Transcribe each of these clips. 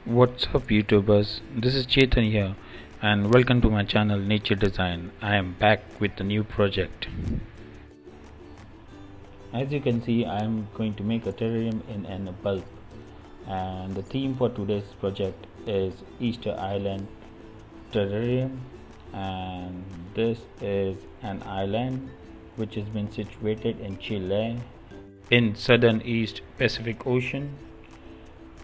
What's up YouTubers, this is Chetan here and welcome to my channel Nature Design. I am back with a new project. As you can see, I am going to make a terrarium in a bulb, and the theme for today's project is Easter Island Terrarium, and this is an island which has been situated in Chile in southern East Pacific Ocean.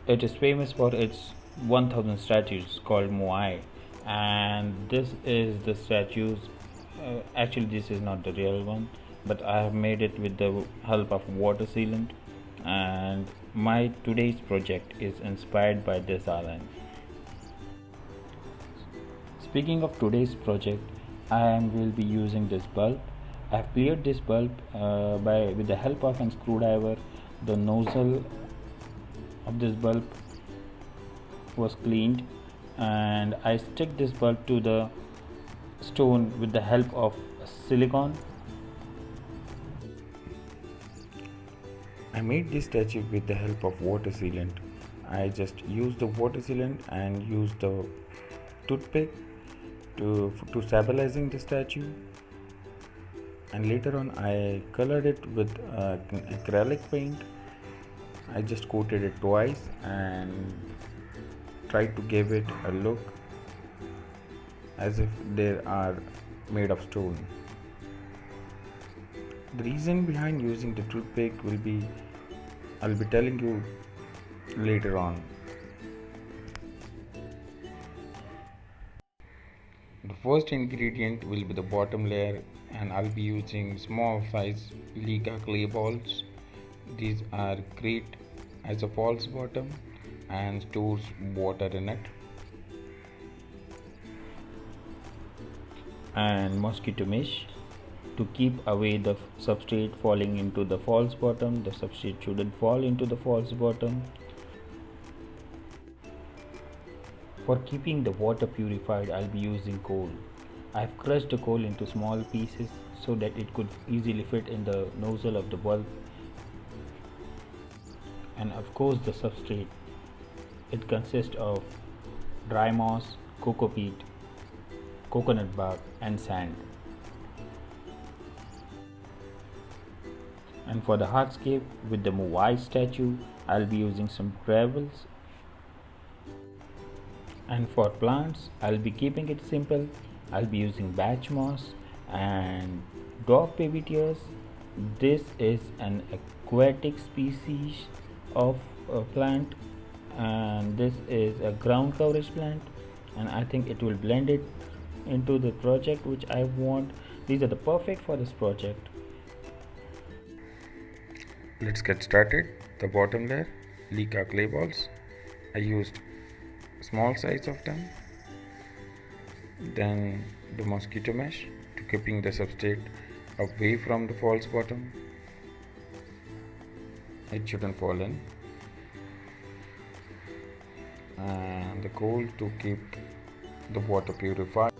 It is famous for its 1000 statues called Moai, and this is the statues. Actually, this is not the real one, but I have made it with the help of water sealant. And my today's project is inspired by this island. Speaking of today's project, I will be using this bulb. I have cleared this bulb by with the help of a screwdriver. The nozzle of this bulb was cleaned, and I stick this bulb to the stone with the help of silicone. I made this statue with the help of water sealant. I just used the water sealant and used the toothpick to stabilizing the statue, and later on I colored it with acrylic paint. I just coated it twice and tried to give it a look as if they are made of stone. The reason behind using the toothpick I'll be telling you later on. The first ingredient will be the bottom layer, and I'll be using small size Liga clay balls. These are great as a false bottom and stores water in it. And mosquito mesh to keep away the substrate falling into the false bottom. The substrate shouldn't fall into the false bottom. For keeping the water purified, I'll be using coal. I've crushed the coal into small pieces so that it could easily fit in the nozzle of the bulb. And of course the substrate. It consists of dry moss, cocoa peat, coconut bark and sand. And for the hardscape with the Moai statue, I'll be using some gravels. And for plants, I'll be keeping it simple. I'll be using batch moss and dog baby tears. This is an aquatic species of a plant, and this is a ground coverage plant, and I think it will blend it into the project which I want. These are the perfect for this project. Let's get started. The bottom layer, Liga clay balls. I used small size of them. Then the mosquito mesh to keeping the substrate away from the false bottom. It shouldn't fall in. And the coal to keep the water purified.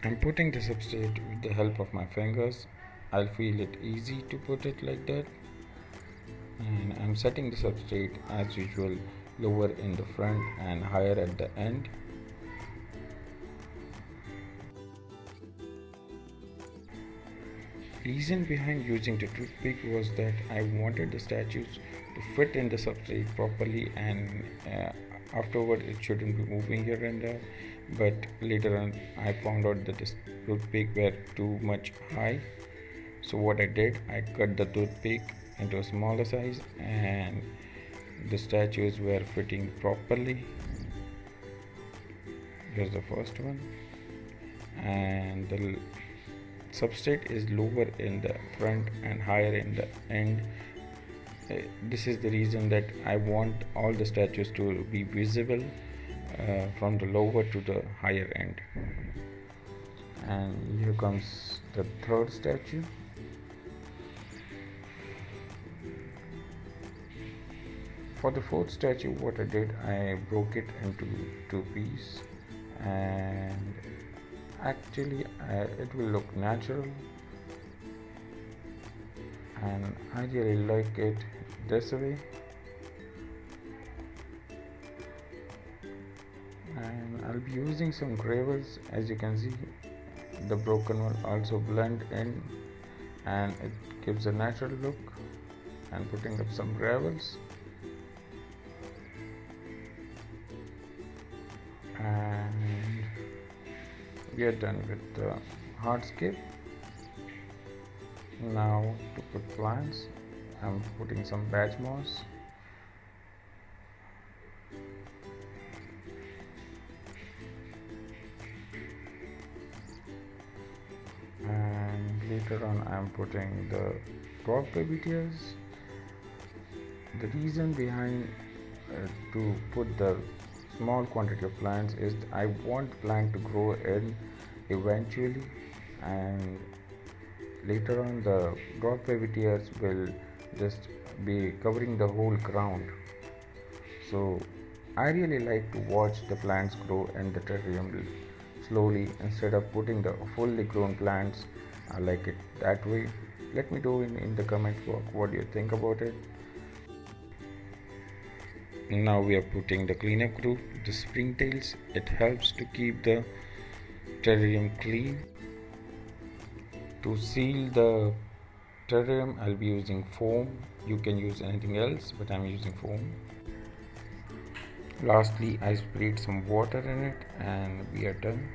I'm putting the substrate with the help of my fingers. I'll feel it easy to put it like that. And I'm setting the substrate as usual, lower in the front and higher at the end. Reason behind using the toothpick was that I wanted the statues to fit in the substrate properly, and afterward it shouldn't be moving here and there. But later on I found out that the toothpick were too much high, so what I did, I cut the toothpick into a smaller size and the statues were fitting properly. Here's the first one, and the substrate is lower in the front and higher in the end. This is the reason that I want all the statues to be visible from the lower to the higher end. And here comes the third statue. For the fourth statue, what I did, I broke it into two pieces, and actually it will look natural, and I really like it this way. And I'll be using some gravels. As you can see, the broken one also blend in and it gives a natural look. And putting up some gravels, and we are done with the hardscape. Now to put plants, I'm putting some badge moss. And later on I'm putting the dwarf baby tears. The reason behind to put the small quantity of plants is I want plant to grow in eventually, and later on the dwarf baby tears will just be covering the whole ground. So I really like to watch the plants grow in the terrarium slowly instead of putting the fully grown plants. I like it that way. Let me know in the comment box what do you think about it. Now we are putting the cleanup group, the springtails. It helps to keep the terrarium clean. To seal the terrarium, I'll be using foam. You can use anything else, but I'm using foam. Lastly, I sprayed some water in it and we are done.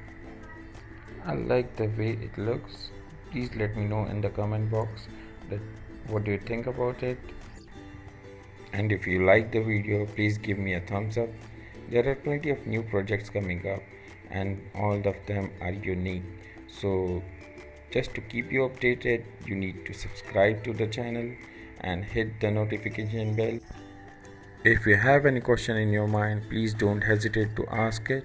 I like the way it looks. Please let me know in the comment box that what do you think about it. And if you like the video, please give me a thumbs up. There are plenty of new projects coming up and all of them are unique. So just to keep you updated, you need to subscribe to the channel and hit the notification bell. If you have any question in your mind, please don't hesitate to ask it.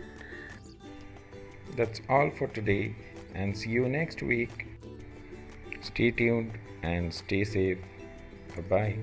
That's all for today and see you next week. Stay tuned and stay safe. Bye bye.